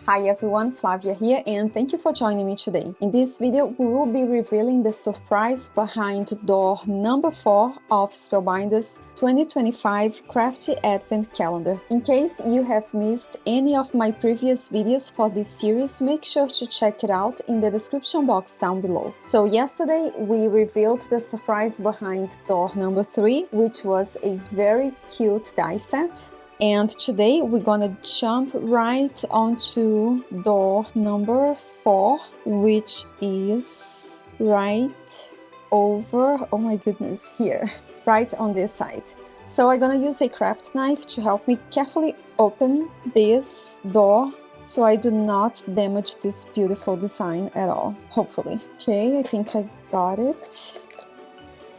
Hi everyone, Flavia here and thank you for joining me today. In this video, we will be revealing the surprise behind door number 4 of Spellbinders 2025 Crafty Advent Calendar. In case you have missed any of my previous videos for this series, make sure to check it out in the description box down below. So yesterday we revealed the surprise behind door number 3, which was a very cute die set. And today we're gonna jump right onto door number 4, which is right over, oh my goodness, here, right on this side. So I'm gonna use a craft knife to help me carefully open this door so I do not damage this beautiful design at all, hopefully. Okay, I think I got it.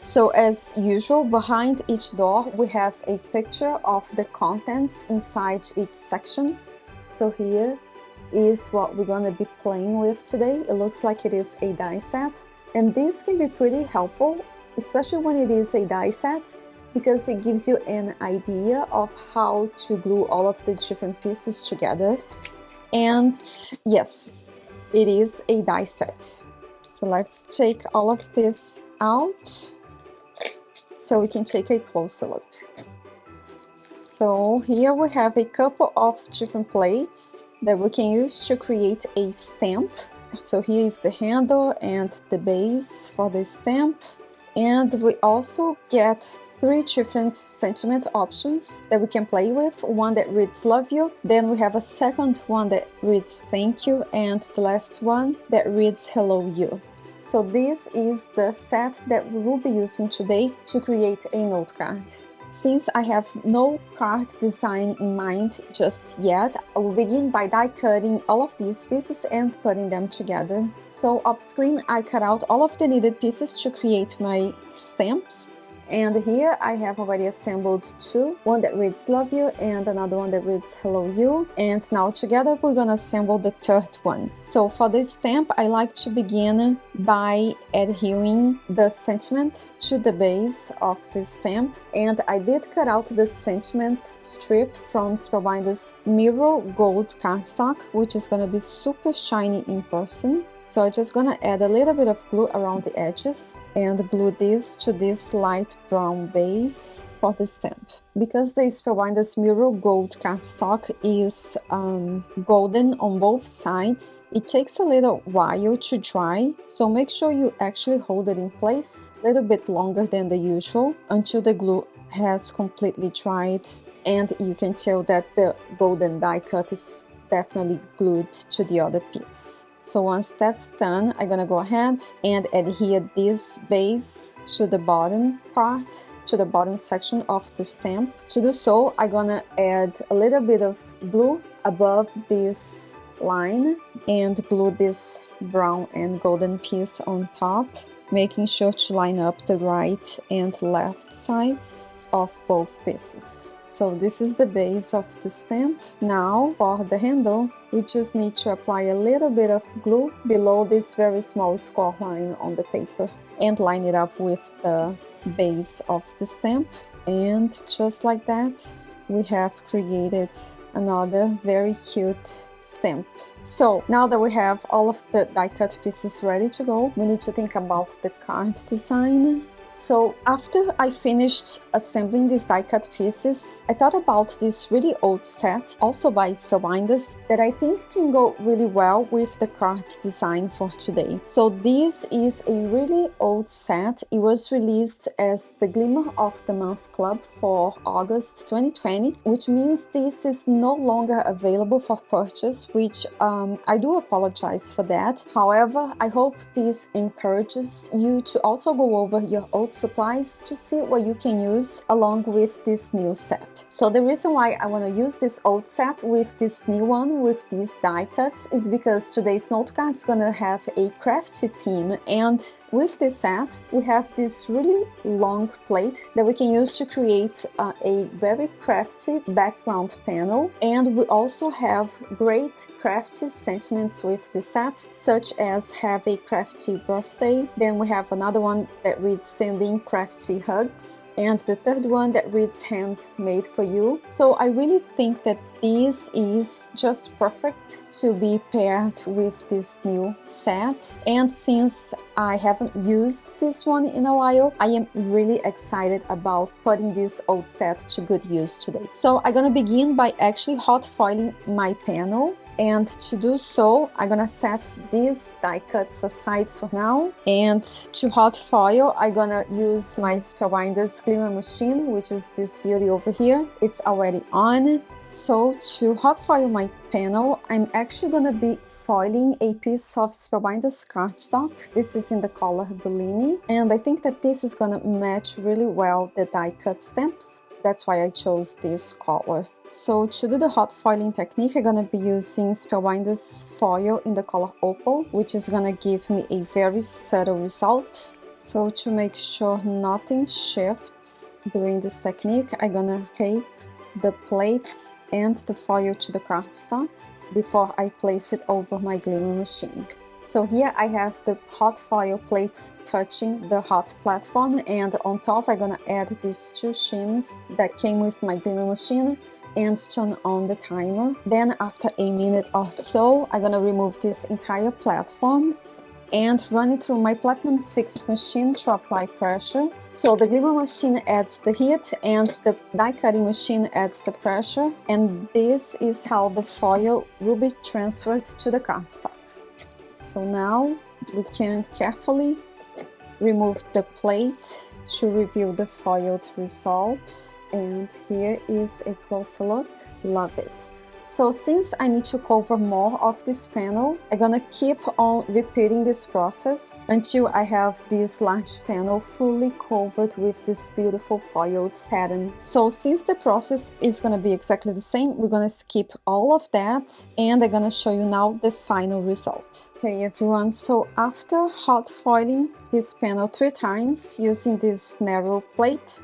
So as usual, behind each door we have a picture of the contents inside each section. So here is what we're gonna be playing with today. It looks like it is a die set, and this can be pretty helpful, especially when it is a die set, because it gives you an idea of how to glue all of the different pieces together. And yes, it is a die set. So let's take all of this out so we can take a closer look. So here we have a couple of different plates that we can use to create a stamp. So here is the handle and the base for the stamp. And we also get 3 different sentiment options that we can play with. One that reads love you, then we have a second one that reads thank you, and the last one that reads hello you. So this is the set that we will be using today to create a note card. Since I have no card design in mind just yet, I will begin by die cutting all of these pieces and putting them together. So off screen I cut out all of the needed pieces to create my stamps. And here I have already assembled 2, one that reads love you and another one that reads hello you. And now together we're gonna assemble the 3rd one. So for this stamp I like to begin by adhering the sentiment to the base of the stamp. And I did cut out the sentiment strip from Spellbinders Mirror Gold cardstock, which is gonna be super shiny in person. So I'm just gonna add a little bit of glue around the edges and glue this to this light brown base for the stamp. Because the Spellbinders Mirror Gold cardstock is golden on both sides, it takes a little while to dry, so make sure you actually hold it in place a little bit longer than the usual until the glue has completely dried and you can tell that the golden die cut is definitely glued to the other piece. So once that's done, I'm gonna go ahead and adhere this base to the bottom part, to the bottom section of the stamp. To do so, I'm gonna add a little bit of glue above this line and glue this brown and golden piece on top, making sure to line up the right and left sides of both pieces. So this is the base of the stamp. Now for the handle, we just need to apply a little bit of glue below this very small score line on the paper and line it up with the base of the stamp. And just like that, we have created another very cute stamp. So now that we have all of the die cut pieces ready to go, we need to think about the card design. So after I finished assembling these die cut pieces, I thought about this really old set, also by Spellbinders, that I think can go really well with the card design for today. So this is a really old set. It was released as the Glimmer of the Month Club for August 2020, which means this is no longer available for purchase, which I do apologize for that. However, I hope this encourages you to also go over your old supplies to see what you can use along with this new set. So the reason why I want to use this old set with this new one with these die cuts is because today's note card is gonna have a crafty theme, and with this set we have this really long plate that we can use to create a very crafty background panel. And we also have great crafty sentiments with the set, such as have a crafty birthday. Then we have another one that reads sending crafty hugs, and the third one that reads handmade for you. So I really think that this is just perfect to be paired with this new set. And since I haven't used this one in a while, I am really excited about putting this old set to good use today. So I'm gonna begin by actually hot foiling my panel. And to do so, I'm gonna set these die cuts aside for now. And to hot foil, I'm gonna use my Spellbinders Glimmer machine, which is this beauty over here. It's already on. So to hot foil my panel, I'm actually gonna be foiling a piece of Spellbinders cardstock. This is in the color Bellini, and I think that this is gonna match really well the die cut stamps. That's why I chose this color. So to do the hot foiling technique, I'm gonna be using Spellbinders foil in the color Opal, which is gonna give me a very subtle result. So to make sure nothing shifts during this technique, I'm gonna tape the plate and the foil to the cardstock before I place it over my glimmer machine. So here I have the hot foil plate touching the hot platform, and on top I'm gonna add these two shims that came with my glimmer machine and turn on the timer. Then after a minute or so, I'm gonna remove this entire platform and run it through my Platinum 6 machine to apply pressure. So the glimmer machine adds the heat and the die cutting machine adds the pressure, and this is how the foil will be transferred to the cardstock. So now we can carefully remove the plate to reveal the foiled result. And here is a closer look. Love it. So since I need to cover more of this panel, I'm gonna keep on repeating this process until I have this large panel fully covered with this beautiful foiled pattern. So since the process is gonna be exactly the same, we're gonna skip all of that, and I'm gonna show you now the final result. Okay everyone, so after hot foiling this panel 3 times using this narrow plate,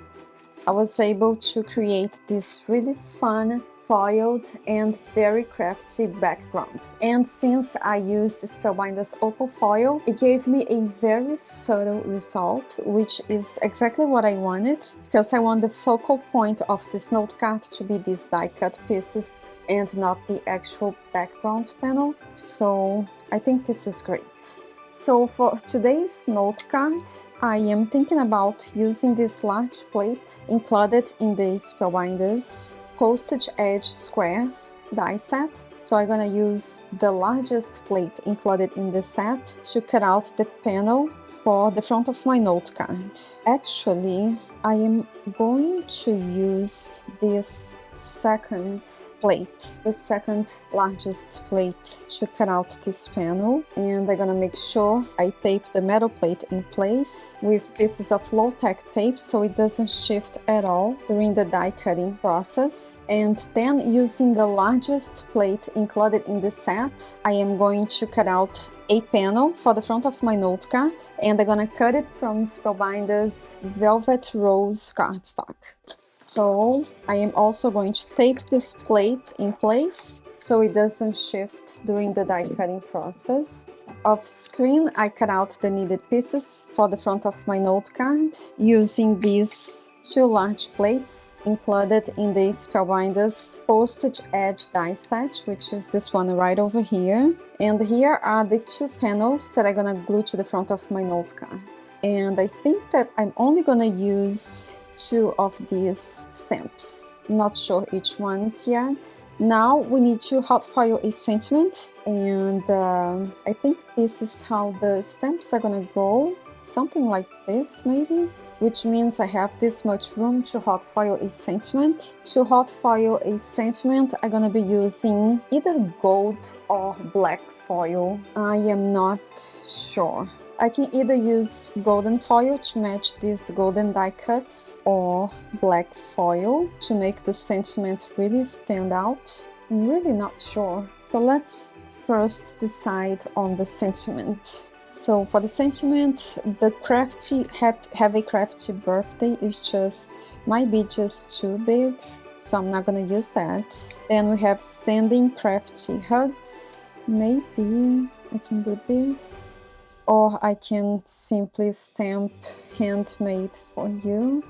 I was able to create this really fun, foiled and very crafty background. And since I used Spellbinders Opal foil, it gave me a very subtle result, which is exactly what I wanted, because I want the focal point of this note card to be these die cut pieces and not the actual background panel. So I think this is great. So for today's note card, I am thinking about using this large plate included in the Spellbinders Postage Edge Squares die set. So I'm gonna use the largest plate included in the set to cut out the panel for the front of my note card. Actually, I am going to use this second plate, the second largest plate, to cut out this panel, and I'm gonna make sure I tape the metal plate in place with pieces of low-tech tape so it doesn't shift at all during the die cutting process. And then using the largest plate included in the set, I am going to cut out a panel for the front of my note card, and I'm gonna cut it from Spellbinders Velvet Rose cardstock. So I am also going to tape this plate in place so it doesn't shift during the die cutting process. Off screen, I cut out the needed pieces for the front of my note card using these 2 large plates included in the Spellbinders Postage Edge die set, which is this one right over here. And here are the 2 panels that I'm gonna glue to the front of my note card. And I think that I'm only gonna use 2 of these stamps. Not sure each ones yet. Now we need to hot foil a sentiment, and I think this is how the stamps are gonna go. Something like this maybe, which means I have this much room to hot foil a sentiment. To hot foil a sentiment, I'm gonna be using either gold or black foil. I am not sure. I can either use golden foil to match these golden die cuts or black foil to make the sentiment really stand out. I'm really not sure. So let's first decide on the sentiment. So for the sentiment, the crafty have a crafty birthday is just might be just too big, so I'm not gonna use that. Then we have sending crafty hugs. Maybe I can do this. or I can simply stamp handmade for you.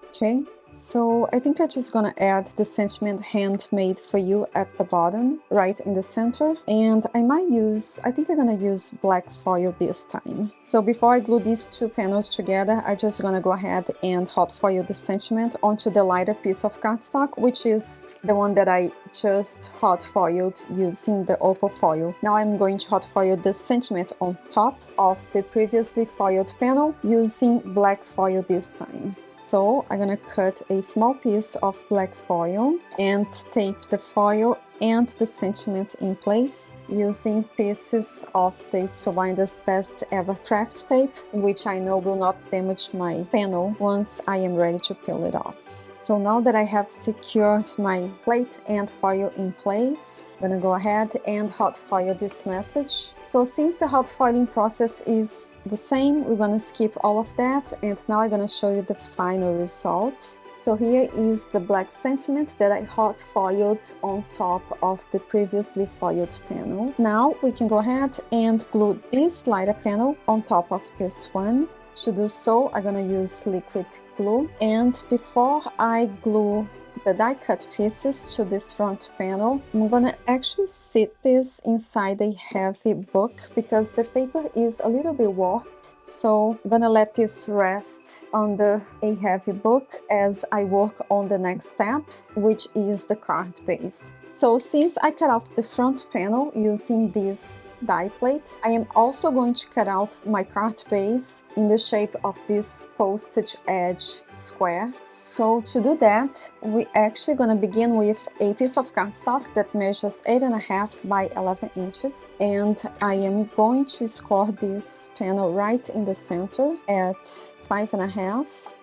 Okay, so I think I'm just gonna add the sentiment handmade for you at the bottom, right in the center. And I think I'm gonna use black foil this time. So before I glue these two panels together, I'm just gonna go ahead and hot foil the sentiment onto the lighter piece of cardstock, which is the one that I just hot foiled using the opal foil. Now I'm going to hot foil the sentiment on top of the previously foiled panel using black foil this time. So I'm gonna cut a small piece of black foil and take the foil and the sentiment in place using pieces of the Spellbinder's Best Ever Craft Tape, which I know will not damage my panel once I am ready to peel it off. So now that I have secured my plate and foil in place, I'm gonna go ahead and hot foil this message. So since the hot foiling process is the same, we're gonna skip all of that, and now I'm gonna show you the final result. So here is the black sentiment that I hot foiled on top of the previously foiled panel. Now we can go ahead and glue this lighter panel on top of this one. To do so, I'm gonna use liquid glue, and before I glue the die cut pieces to this front panel, I'm gonna actually sit this inside a heavy book because the paper is a little bit warped. So I'm gonna let this rest under a heavy book as I work on the next step, which is the card base. So since I cut out the front panel using this die plate, I am also going to cut out my card base in the shape of this postage edge square. So to do that, we actually gonna begin with a piece of cardstock that measures 8.5 by 11 inches, and I am going to score this panel right in the center at 5.5.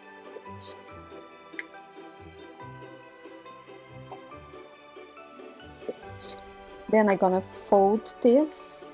Then I'm gonna fold this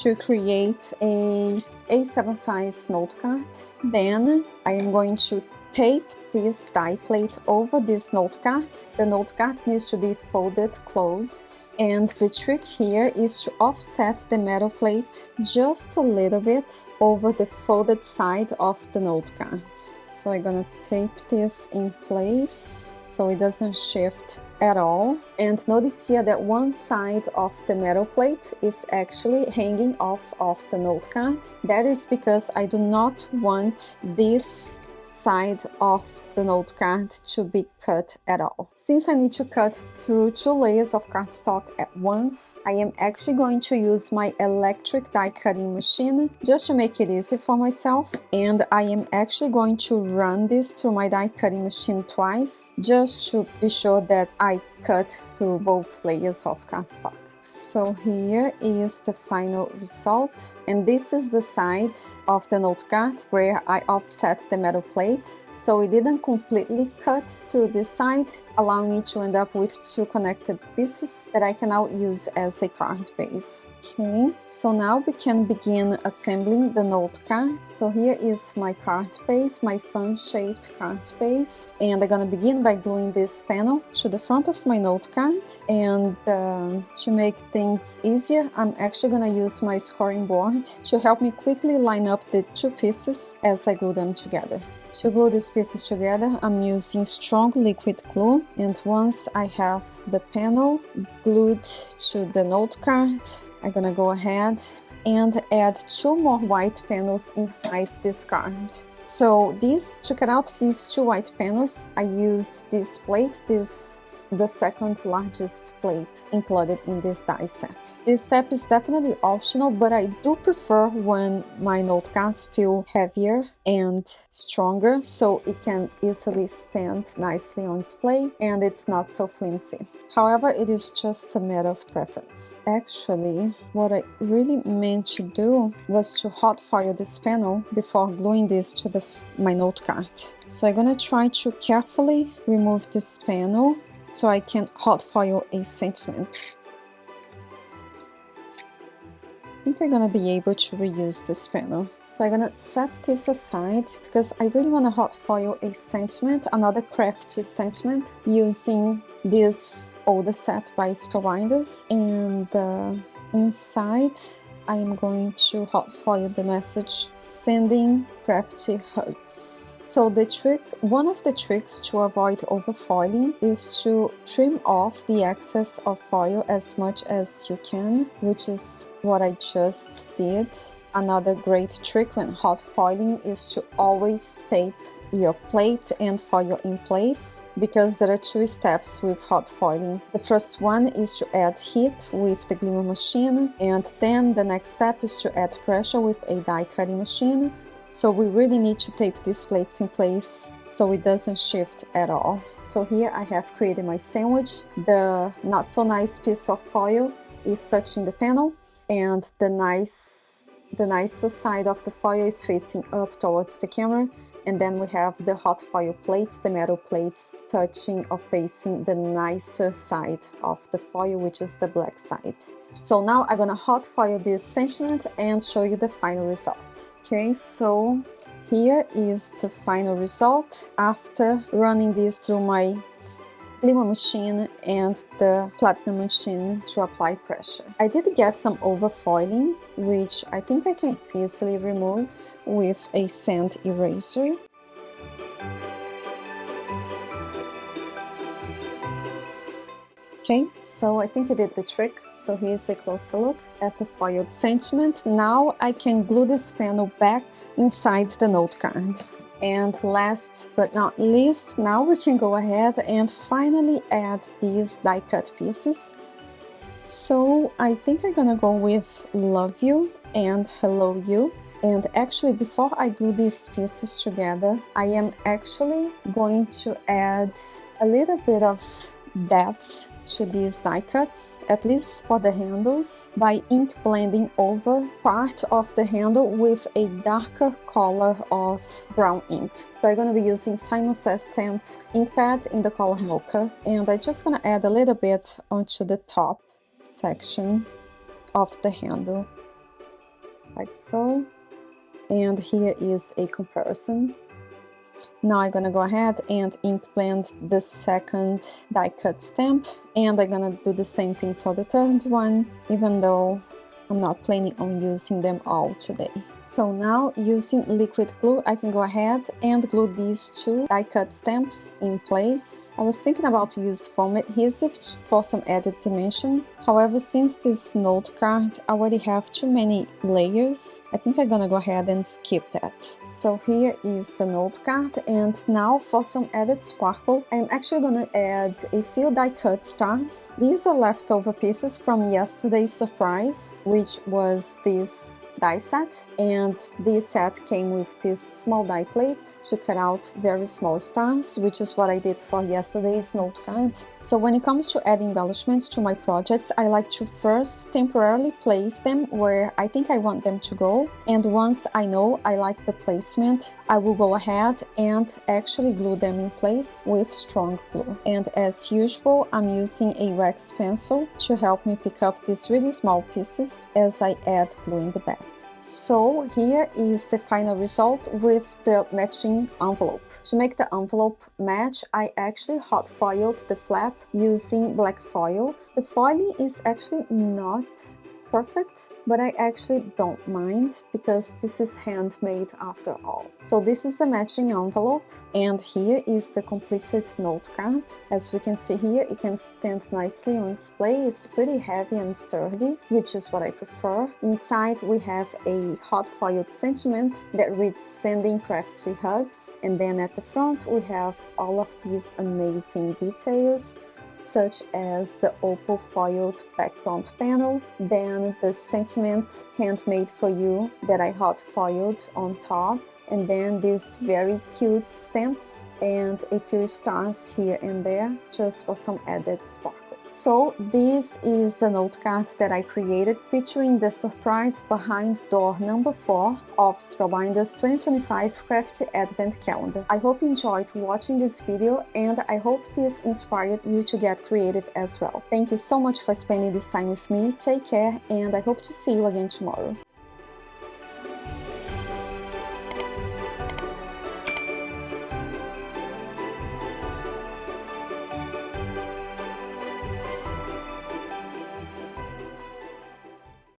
to create a A7 size note card. Then I am going to tape this die plate over this note card. The note card needs to be folded closed, and the trick here is to offset the metal plate just a little bit over the folded side of the note card. So I'm gonna tape this in place so it doesn't shift at all. And notice here that one side of the metal plate is actually hanging off of the note card. That is because I do not want this side of the note card to be cut at all. Since I need to cut through 2 layers of cardstock at once, I am actually going to use my electric die cutting machine just to make it easy for myself, and I am actually going to run this through my die cutting machine twice just to be sure that I cut through both layers of cardstock. So here is the final result, and this is the side of the note card where I offset the metal plate, so it didn't completely cut through this side, allowing me to end up with 2 connected pieces that I can now use as a card base. Okay, so now we can begin assembling the note card. So here is my card base, my fun-shaped card base, and I'm gonna begin by gluing this panel to the front of my note card, and to make things easier, I'm actually gonna use my scoring board to help me quickly line up the 2 pieces as I glue them together. To glue these pieces together, I'm using strong liquid glue, and once I have the panel glued to the note card, I'm gonna go ahead and add 2 more white panels inside this card. So to cut out these 2 white panels, I used this plate, the second largest plate included in this die set. This step is definitely optional, but I do prefer when my note cards feel heavier and stronger, so it can easily stand nicely on display and it's not so flimsy. However, it is just a matter of preference. Actually, what I really meant to do was to hot foil this panel before gluing this to my note card. So I'm gonna try to carefully remove this panel so I can hot foil a sentiment. I think we're gonna be able to reuse this panel. So I'm gonna set this aside because I really want to hot foil a sentiment, another crafty sentiment, using this older set by Spellbinders. And inside I am going to hot foil the message, sending crafty hugs. So one of the tricks to avoid overfoiling is to trim off the excess of foil as much as you can, which is what I just did. Another great trick when hot foiling is to always tape your plate and foil in place, because there are two steps with hot foiling. The first one is to add heat with the glimmer machine, and then the next step is to add pressure with a die cutting machine. So we really need to tape these plates in place so it doesn't shift at all. So here I have created my sandwich. The not so nice piece of foil is touching the panel, and the nicer side of the foil is facing up towards the camera. And then we have the hot foil plates, the metal plates, touching or facing the nicer side of the foil, which is the black side. So now I'm gonna hot foil this sentiment and show you the final result. Okay, so here is the final result after running this through my glimmer machine and the platinum machine to apply pressure. I did get some overfoiling, which I think I can easily remove with a sand eraser. Okay, so I think I did the trick. So here's a closer look at the foiled sentiment. Now I can glue this panel back inside the note card. And last but not least, now we can go ahead and finally add these die cut pieces. So I think I'm gonna go with Love You and Hello You. And actually, before I glue these pieces together, I am actually going to add a little bit of depth to these die cuts, at least for the handles, by ink blending over part of the handle with a darker color of brown ink. So I'm going to be using Simon Says Stamp ink pad in the color Mocha, and I'm just going to add a little bit onto the top section of the handle, like so. And here is a comparison. Now I'm gonna go ahead and ink blend the second die cut stamp, and I'm gonna do the same thing for the third one, even though I'm not planning on using them all today. So now, using liquid glue, I can go ahead and glue these two die cut stamps in place. I was thinking about to use foam adhesive for some added dimension. However, since this note card already have too many layers, I think I'm gonna go ahead and skip that. So here is the note card, and now for some added sparkle, I'm actually gonna add a few die cut stars. These are leftover pieces from yesterday's surprise, which was this die set, and this set came with this small die plate to cut out very small stars, which is what I did for yesterday's note card. So when it comes to adding embellishments to my projects, I like to first temporarily place them where I think I want them to go, and once I know I like the placement, I will go ahead and actually glue them in place with strong glue. And as usual, I'm using a wax pencil to help me pick up these really small pieces as I add glue in the back. So here is the final result with the matching envelope. To make the envelope match, I actually hot foiled the flap using black foil. The foiling is actually not perfect, but I actually don't mind because this is handmade after all. So this is the matching envelope, and here is the completed note card. As we can see here, it can stand nicely on display. It's pretty heavy and sturdy, which is what I prefer. Inside we have a hot foiled sentiment that reads "Sending crafty hugs," and then at the front we have all of these amazing details, such as the opal foiled background panel, then the sentiment handmade for you that I hot foiled on top, and then these very cute stamps and a few stars here and there just for some added sparkle. So this is the note card that I created, featuring the surprise behind door number 4 of Spellbinder's 2025 Crafty Advent Calendar. I hope you enjoyed watching this video, and I hope this inspired you to get creative as well. Thank you so much for spending this time with me. Take care, and I hope to see you again tomorrow.